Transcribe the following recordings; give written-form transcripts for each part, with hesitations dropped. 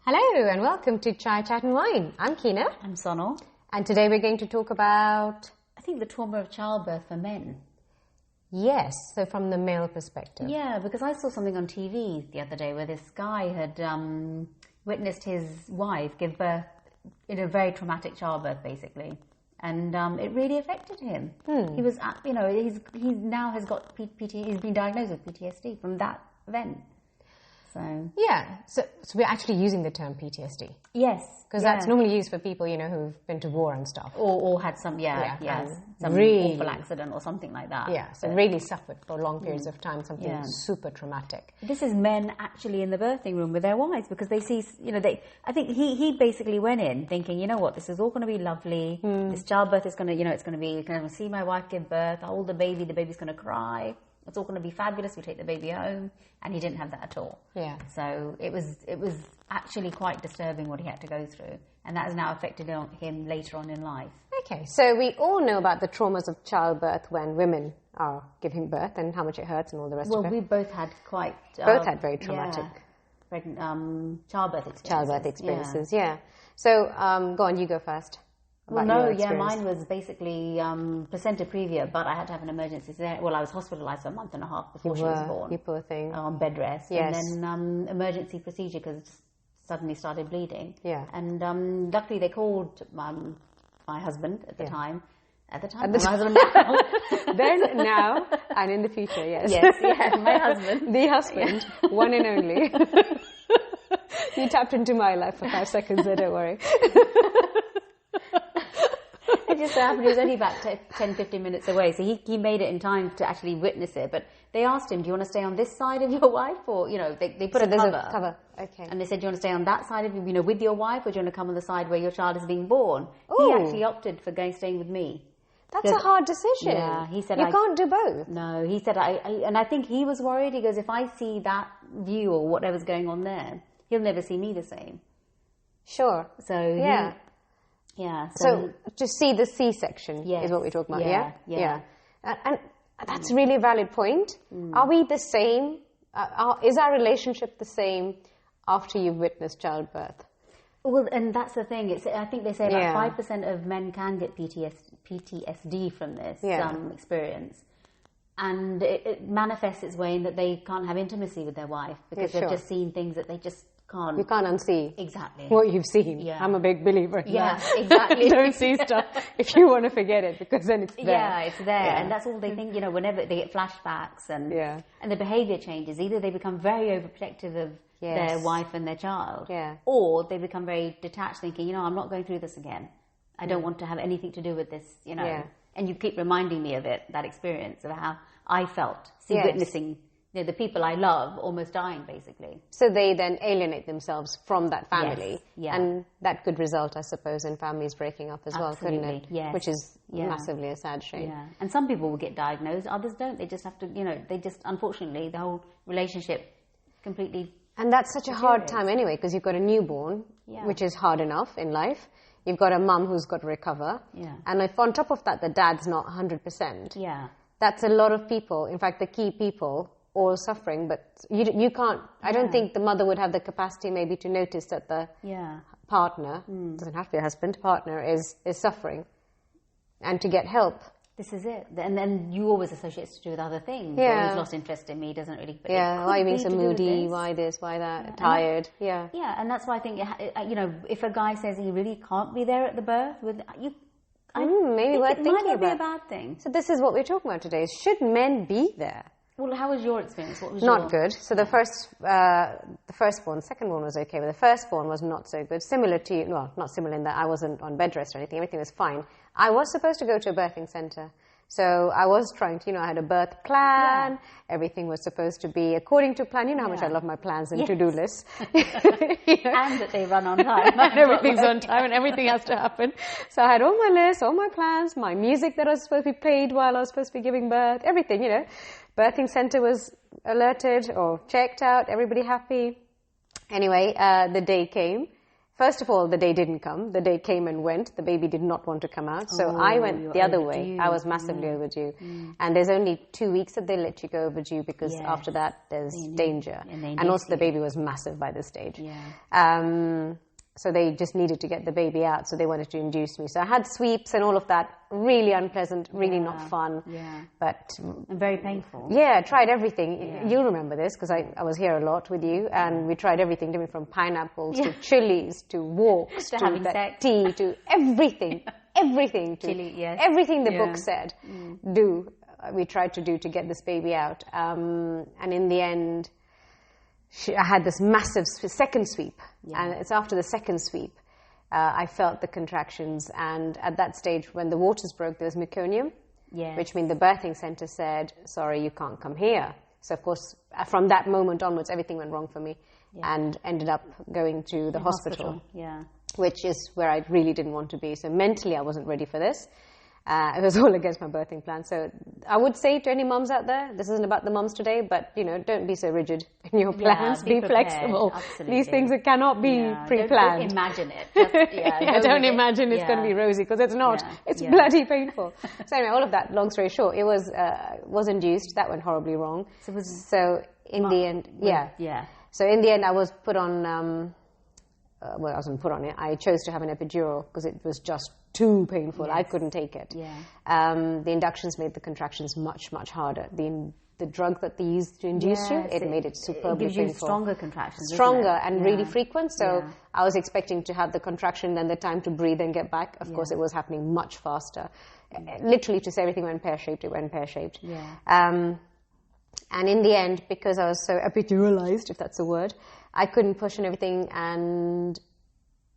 Hello and welcome to Chai, Chat and Wine. I'm Keena. I'm Sonal. And today we're going to talk about... I think the trauma of childbirth for men. Yes, so from the male perspective. Yeah, because I saw something on TV the other day where this guy had witnessed his wife give birth in a very traumatic childbirth, basically. And it really affected him. He was, he now has got he's been diagnosed with PTSD from that event. So yeah, so we're actually using the term PTSD. Yes. Because that's normally used for people, who've been to war and stuff. Or had some, some really awful accident or something like that. Yeah, so really suffered for long periods of time, something super traumatic. This is men actually in the birthing room with their wives because they see, I think he basically went in thinking, you know what, this is all going to be lovely. This childbirth is going to, it's going to be, going to see my wife give birth, I'll hold the baby's going to cry. It's all going to be fabulous. We take the baby home, and he didn't have that at all. Yeah. So it was actually quite disturbing what he had to go through, and that has now affected him later on in life. Okay, so we all know about the traumas of childbirth when women are giving birth and how much it hurts and all the rest of it. Well, we both had both had very traumatic childbirth experiences. Childbirth experiences, yeah. So go on, you go first. Well, mine was basically placenta previa, but I had to have an emergency. Well, I was hospitalised for a month and a half before she was born. You poor thing. On bed rest. Yes. And then emergency procedure because it suddenly started bleeding. Yeah. And luckily they called my husband at the time. At the time, my husband now. Then, now, and in the future, yes. Yes, my husband. The husband, one and only. You tapped into my life for 5 seconds there, don't worry. It just happened he was only about 10-15 minutes away, so he made it in time to actually witness it. But they asked him, do you want to stay on this side of your wife? Or, they put a cover. Okay. And they said, do you want to stay on that side of with your wife, or do you want to come on the side where your child is being born? Ooh. He actually opted for staying with me. That's a hard decision. Yeah, he said you can't do both. No, he said and I think he was worried. He goes, if I see that view or whatever's going on there, he'll never see me the same. Sure. So yeah. So to see the C-section is what we're talking about, yeah? And that's a really valid point. Are we the same? Is our relationship the same after you've witnessed childbirth? Well, and that's the thing. I think they say about 5% of men can get PTSD from this experience. And it manifests its way in that they can't have intimacy with their wife because they've just seen things that they just can't. You can't unsee exactly what you've seen. Yeah. I'm a big believer in that. Exactly. Don't see stuff if you want to forget it, because then it's there. Yeah, it's there, and that's all they think. Whenever they get flashbacks and the behaviour changes, either they become very overprotective of their wife and their child, or they become very detached, thinking, I'm not going through this again. I don't want to have anything to do with this, And you keep reminding me of that experience of how I felt, witnessing the people I love almost dying, basically. So they then alienate themselves from that family. Yes. And that could result, I suppose, in families breaking up as well, couldn't it? Yes. Which is massively a sad shame. Yeah. And some people will get diagnosed, others don't. They just have to, unfortunately, the whole relationship completely... And that's such a hard time anyway, because you've got a newborn, which is hard enough in life. You've got a mum who's got to recover. Yeah. And if on top of that, the dad's not 100%. Yeah. That's a lot of people, in fact, the key people, all suffering, but you can't... I don't think the mother would have the capacity maybe to notice that the partner, doesn't have to be a husband, partner is suffering, and to get help. This is it. And then you always associate it to do with other things. Yeah. He's lost interest in me, doesn't really... Why are you being so moody? Why this, why that? Tired? Yeah, and that's why I think, if a guy says he really can't be there at the birth, maybe worth thinking about. It might not be a bad thing. So this is what we're talking about today. Should men be there? Well, how was your experience? What was not good. So the firstborn, second one was okay, but the firstborn was not so good. Similar to, not similar in that I wasn't on bed rest or anything. Everything was fine. I was supposed to go to a birthing centre. So I was trying to, I had a birth plan. Yeah. Everything was supposed to be according to plan. You know how much I love my plans and to-do lists. And that they run on time. And everything's on time and everything has to happen. So I had all my lists, all my plans, my music that was supposed to be played while I was supposed to be giving birth, everything, Birthing centre was alerted or checked out, everybody happy. Anyway, the day came. first of all, the day didn't come. The day came and went. The baby did not want to come out. So I went the other way. I was massively overdue. And there's only 2 weeks that they let you go overdue because after that there's danger. And also the baby was massive by this stage. So they just needed to get the baby out, so they wanted to induce me. So I had sweeps and all of that. Really unpleasant, really not fun. But and very painful. Yeah, tried everything. You'll remember this because I was here a lot with you, and we tried everything, from pineapples to chilies to walks to having sex, tea to everything, everything to Chili, everything the book said. We tried to do to get this baby out, and in the end, I had this massive second sweep, and it's after the second sweep I felt the contractions, and at that stage when the waters broke there was meconium, which means the birthing centre said, sorry, you can't come here. So of course from that moment onwards everything went wrong for me and ended up going to the hospital. Which is where I really didn't want to be. So mentally I wasn't ready for this. It was all against my birthing plan. So I would say to any mums out there, this isn't about the mums today, but, don't be so rigid in your plans. Be flexible. Absolutely. These things cannot be pre-planned. Don't imagine it. Just, don't imagine it's going to be rosy, because it's not. It's bloody painful. So anyway, all of that, long story short, it was induced. That went horribly wrong. So in the end, So in the end, I was put on... I wasn't put on it. I chose to have an epidural because it was just too painful. I couldn't take it. The inductions made the contractions much, much harder. The drug that they used to induce you, it made it superbly painful. It gives you stronger contractions. Stronger and really frequent. So I was expecting to have the contraction, then the time to breathe and get back. Of course, it was happening much faster. Literally, to say everything went pear-shaped, it went pear-shaped. And in the end, because I was so epiduralized, if that's a word, I couldn't push and everything, and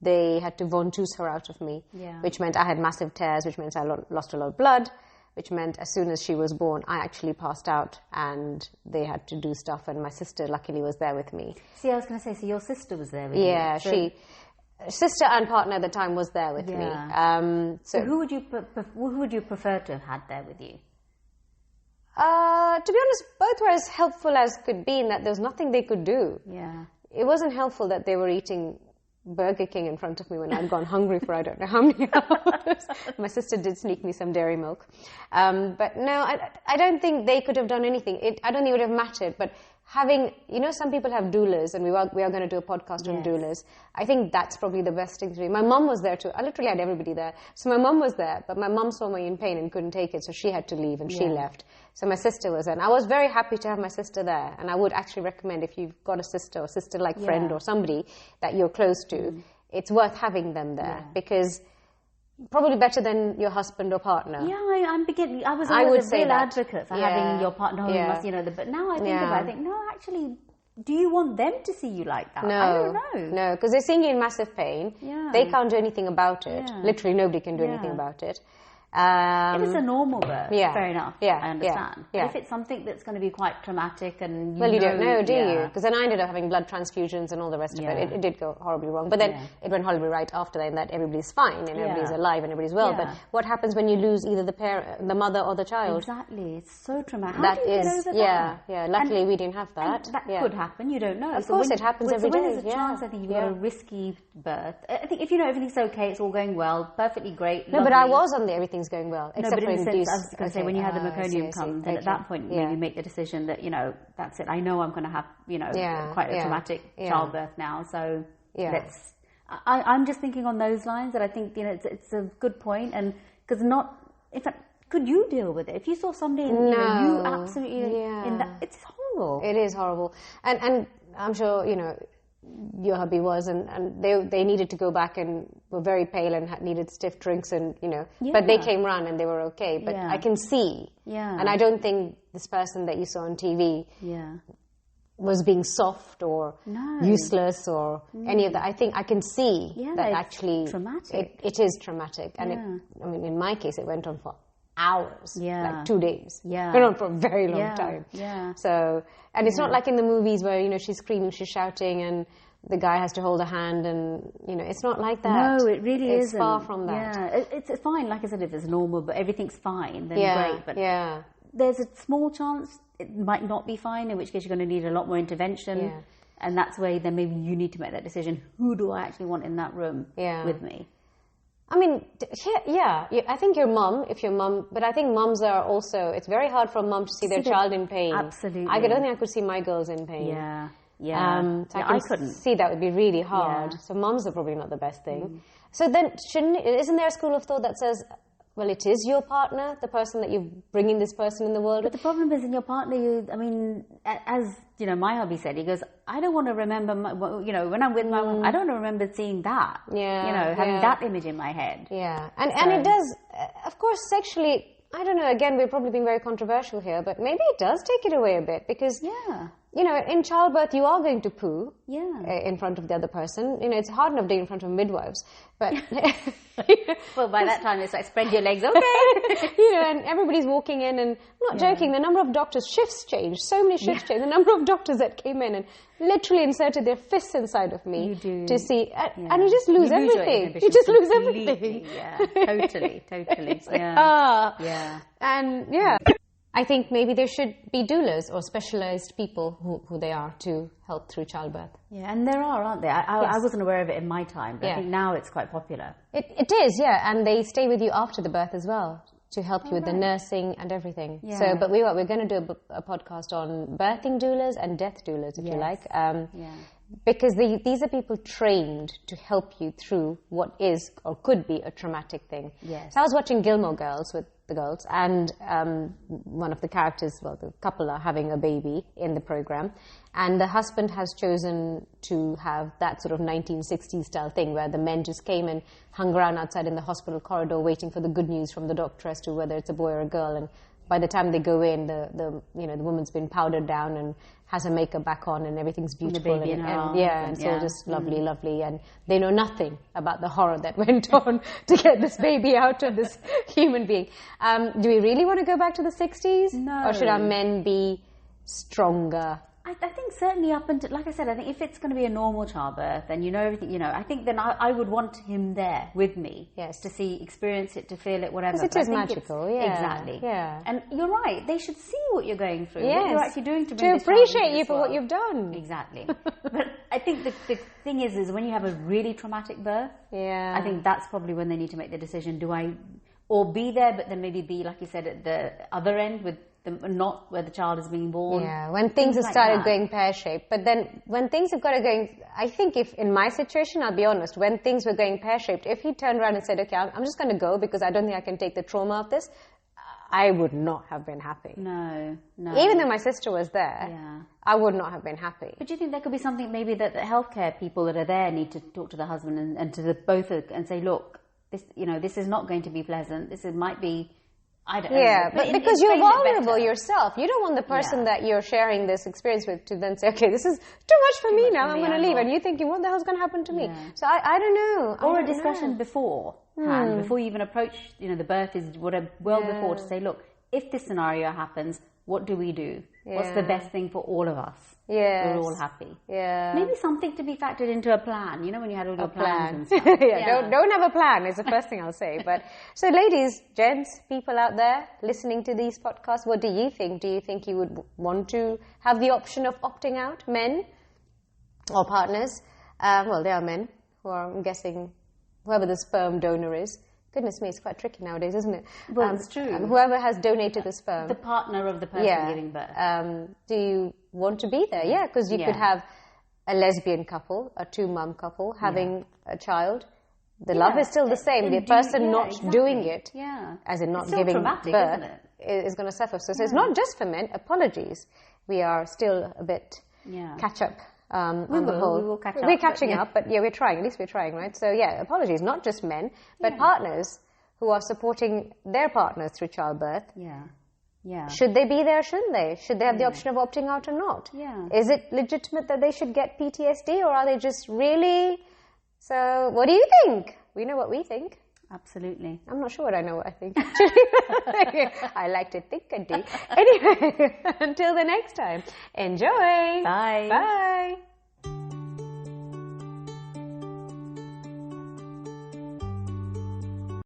they had to ventouse her out of me, which meant I had massive tears, which meant I lost a lot of blood, which meant as soon as she was born, I actually passed out, and they had to do stuff, and my sister luckily was there with me. See, I was going to say, so your sister was there with you? Yeah, sister and partner at the time was there with me. So who would you prefer to have had there with you? To be honest, both were as helpful as could be in that there was nothing they could do. It wasn't helpful that they were eating Burger King in front of me when I'd gone hungry for I don't know how many hours. My sister did sneak me some dairy milk. But no, I don't think they could have done anything. I don't think it would have mattered. But having, some people have doulas, and we are going to do a podcast on doulas. I think that's probably the best thing to do. My mum was there too. I literally had everybody there. So my mum was there, but my mum saw me in pain and couldn't take it, so she had to leave, and she left. So my sister was there. And I was very happy to have my sister there. And I would actually recommend, if you've got a sister or sister-like friend or somebody that you're close to, it's worth having them there, because... probably better than your husband or partner. I was always a real advocate for having your partner home, but now I think about it, actually, do you want them to see you like that? No. I don't know. No, because they're seeing you in massive pain. They can't do anything about it. Literally nobody can do anything about it. If it's a normal birth, fair enough, I understand. But if it's something that's going to be quite traumatic and you don't know, do you? Because then I ended up having blood transfusions and all the rest of it. It did go horribly wrong. But then it went horribly right after that, in that everybody's fine and everybody's alive and everybody's well. But what happens when you lose either the mother or the child? Exactly. It's so traumatic. How do you get over that? Luckily we didn't have that. That could happen. You don't know. Of course, it happens every day. So when there's a chance, I think you've got a risky birth. I think if everything's okay, it's all going well, perfectly great. No, but I was on the everything's going well. But in the sense, I was going to say, when you had the meconium come, then at that point you make the decision that, that's it. I know I'm going to have, quite a traumatic childbirth now. So I'm just thinking on those lines that I think, it's a good point. And because in fact, could you deal with it? If you saw somebody, you absolutely, in that, it's horrible. It is horrible. And I'm sure, your hubby was, and they needed to go back and were very pale and needed stiff drinks, and but they came round and they were okay. But I can see, and I don't think this person that you saw on TV was being soft or useless or any of that. I think I can see that actually traumatic. It is traumatic, and in my case, it went on for hours, like 2 days. Went on for a very long time. So, and it's not like in the movies where, she's screaming, she's shouting, and the guy has to hold her hand, and, it's not like that. No, it really isn't. It's far from that. Yeah, it's fine, like I said, if it's normal, but everything's fine, then great. But there's a small chance it might not be fine, in which case you're going to need a lot more intervention. And that's where then maybe you need to make that decision. Who do I actually want in that room with me? I mean, I think your mum, but I think mums are also, it's very hard for a mum to see their child in pain. Absolutely. I don't think I could see my girls in pain. So I couldn't see that would be really hard. So mums are probably not the best thing. So then, isn't there a school of thought that says, well, it is your partner, the person that you bring in this person in the world? But the problem is in your partner, as my hubby said, he goes, I don't want to remember, when I'm with my mom, I don't remember seeing that. Having that image in my head. And it does, of course, sexually, I don't know, again, we're probably being very controversial here, but maybe it does take it away a bit because, in childbirth, you are going to poo in front of the other person. It's hard enough doing in front of midwives, but... Well, by that time, it's like, spread your legs, okay. And everybody's walking in, and I'm not joking, the number of doctors, shifts changed, so many shifts changed. The number of doctors that came in and literally inserted their fists inside of me to see, and you just lose everything. You just lose everything. Yeah, totally. And I think maybe there should be doulas or specialized people who they are to help through childbirth. Yeah, and there are, aren't there? I wasn't aware of it in my time, but I think now it's quite popular. It is, and they stay with you after the birth as well to help you with the nursing and everything. Yeah. So, but we're going to do a podcast on birthing doulas and death doulas, if you like. Because these are people trained to help you through what is or could be a traumatic thing. Yes. So I was watching Gilmore Girls with the girls, and one of the characters, the couple are having a baby in the program, and the husband has chosen to have that sort of 1960s style thing where the men just came and hung around outside in the hospital corridor waiting for the good news from the doctor as to whether it's a boy or a girl, and by the time they go in, the woman's been powdered down and has her makeup back on, and everything's beautiful. And the baby and it's all just lovely. And they know nothing about the horror that went on to get this baby out of this human being. Do we really want to go back to the 60s? No. Or should our men be stronger? I think certainly up until, like I said, I think if it's going to be a normal childbirth and everything, I think then I would want him there with me. Yes. To see, experience it, to feel it, whatever. Because it is magical, Exactly. Yeah. And you're right, they should see what you're going through. Yes. What you're actually doing to bring appreciate you for what you've done. Exactly. But I think the thing is when you have a really traumatic birth, I think that's probably when they need to make the decision, or be there, but then maybe be, like you said, at the other end with not where the child is being born. Yeah, when things have started going pear-shaped. But then when things have got to going, I think if in my situation, I'll be honest, when things were going pear-shaped, if he turned around and said, okay, I'm just going to go because I don't think I can take the trauma of this, I would not have been happy. No. Even though my sister was there, I would not have been happy. But do you think there could be something maybe that the healthcare people that are there need to talk to the husband and to the both and say, look, this is not going to be pleasant. Might be... I don't know. But because you're vulnerable yourself. You don't want the person that you're sharing this experience with to then say, okay, this is too much for me now, I'm going to leave. And you're thinking, what the hell's going to happen to me? So I don't know. Or a discussion before you even approach, the birth is before to say, look, if this scenario happens, what do we do? What's the best thing for all of us? We're all happy. Maybe something to be factored into a plan. When you had all your plans and stuff. Don't have a plan is the first thing I'll say. But so ladies, gents, people out there listening to these podcasts, what do you think? Do you think you would want to have the option of opting out, men or partners? Well, they are men who are, I'm guessing, whoever the sperm donor is. Goodness me, it's quite tricky nowadays, isn't it? Well, it's true. Whoever has donated the sperm. The partner of the person giving birth. Do you want to be there? Yeah, because you could have a lesbian couple, a two-mum couple, having a child. The love is still the same. The person not doing it, as in not giving birth, is going to suffer. So it's not just for men. Apologies. We are still a bit catch-up. On the whole. We will catch up. We're catching up, but we're trying. At least we're trying, right? So apologies, not just men, but partners who are supporting their partners through childbirth. Should they be there? Shouldn't they? Should they have the option of opting out or not? Is it legitimate that they should get PTSD, or are they just really? So, what do you think? We know what we think. Absolutely. I'm not sure what I know what I think, actually. I like to think and do. Anyway, until the next time, enjoy. Bye. Bye.